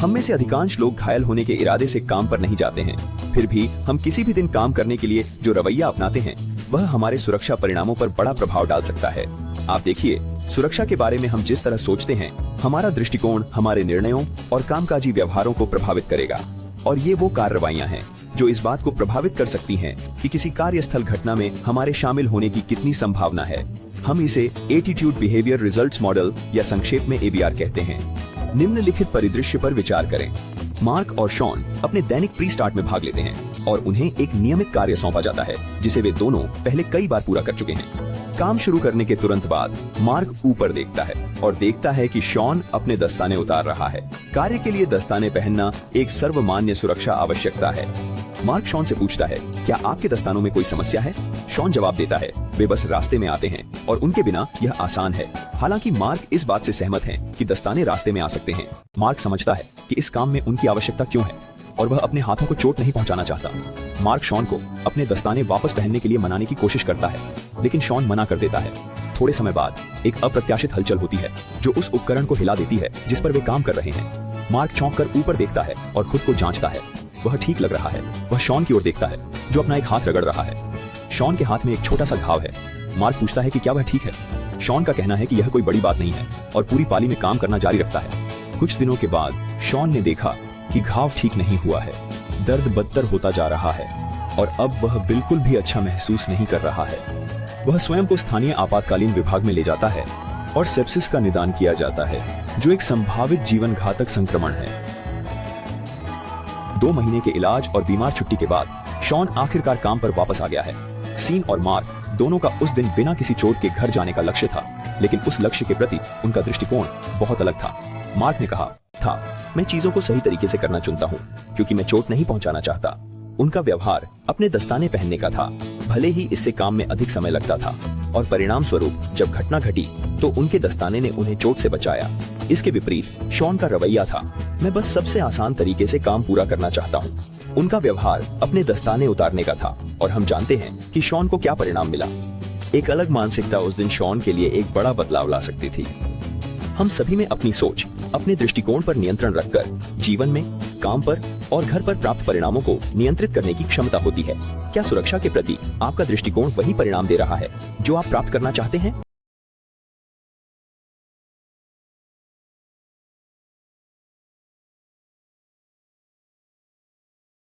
हम में से अधिकांश लोग घायल होने के इरादे से काम पर नहीं जाते हैं। फिर भी हम किसी भी दिन काम करने के लिए जो रवैया अपनाते हैं वह हमारे सुरक्षा परिणामों पर बड़ा प्रभाव डाल सकता है। आप देखिए, सुरक्षा के बारे में हम जिस तरह सोचते हैं, हमारा दृष्टिकोण हमारे निर्णयों और कामकाजी व्यवहारों को प्रभावित करेगा। और ये वो कार्रवाइयां हैं जो इस बात को प्रभावित कर सकती हैं कि किसी कार्यस्थल घटना में हमारे शामिल होने की कितनी संभावना है। हम इसे एटीट्यूड बिहेवियर रिजल्ट्स मॉडल या संक्षेप में एबीआर कहते हैं। निम्नलिखित परिदृश्य पर विचार करें। मार्क और शॉन अपने दैनिक प्री स्टार्ट में भाग लेते हैं और उन्हें एक नियमित कार्य सौंपा जाता है जिसे वे दोनों पहले कई बार पूरा कर चुके हैं। काम शुरू करने के तुरंत बाद मार्क ऊपर देखता है और देखता है कि शॉन अपने दस्ताने उतार रहा है। कार्य के लिए दस्ताने पहनना एक सर्वमान्य सुरक्षा आवश्यकता है। मार्क शॉन से पूछता है, क्या आपके दस्तानों में कोई समस्या है? शॉन जवाब देता है, वे बस रास्ते में आते हैं और उनके बिना यह आसान है। हालांकि मार्क इस बात से सहमत है कि दस्ताने रास्ते में आ सकते हैं। मार्क समझता है कि इस काम में उनकी आवश्यकता क्यों है और वह अपने हाथों को चोट नहीं पहुंचाना चाहता। मार्क शॉन को अपने दस्ताने वापस पहनने के लिए मनाने की कोशिश करता है, लेकिन शॉन मना कर देता है। थोड़े समय बाद एक अप्रत्याशित हलचल होती है जो उस उपकरण को हिला देती है जिस पर वे काम कर रहे हैं। मार्क चौंक कर ऊपर देखता है और खुद को जांचता है। वह ठीक लग रहा है। वह शॉन की ओर देखता है जो अपना एक हाथ रगड़ रहा है। शॉन के हाथ में एक छोटा सा घाव है। मार्क पूछता है कि क्या वह ठीक है? शॉन का कहना है कि यह कोई बड़ी बात नहीं है और पूरी पाली में काम करना जारी रखता है। कुछ दिनों के बाद शॉन ने देखा कि घाव ठीक नहीं हुआ है। दर्द बदतर होता जा रहा है और अब वह बिल्कुल भी अच्छा महसूस नहीं कर रहा है। वह स्वयं को स्थानीय आपातकालीन विभाग में ले जाता है और सेप्सिस का निदान किया जाता है, जो एक संभावित जीवन घातक संक्रमण है। 2 महीने के इलाज और बीमार छुट्टी के बाद शॉन आखिरकार काम पर वापस आ गया है। सीन और मार्क दोनों का उस दिन बिना किसी चोट के घर जाने का लक्ष्य था, लेकिन उस लक्ष्य के प्रति उनका दृष्टिकोण बहुत अलग था। मार्क ने कहा था, मैं चीजों को सही तरीके से करना चुनता हूँ क्योंकि मैं चोट नहीं पहुंचाना चाहता। उनका व्यवहार अपने दस्ताने पहनने का था, भले ही इससे काम में अधिक समय लगता था, और परिणाम स्वरूप जब घटना घटी तो उनके दस्ताने ने उन्हें चोट से बचाया। इसके विपरीत शॉन का रवैया था, मैं बस सबसे आसान तरीके से काम पूरा करना चाहता हूँ। उनका व्यवहार अपने दस्ताने उतारने का था और हम जानते हैं कि शॉन को क्या परिणाम मिला। एक अलग मानसिकता उस दिन शॉन के लिए एक बड़ा बदलाव ला सकती थी। हम सभी में अपनी सोच, अपने दृष्टिकोण पर नियंत्रण रखकर जीवन में, काम पर और घर पर प्राप्त परिणामों को नियंत्रित करने की क्षमता होती है। क्या सुरक्षा के प्रति आपका दृष्टिकोण वही परिणाम दे रहा है जो आप प्राप्त करना चाहते हैं?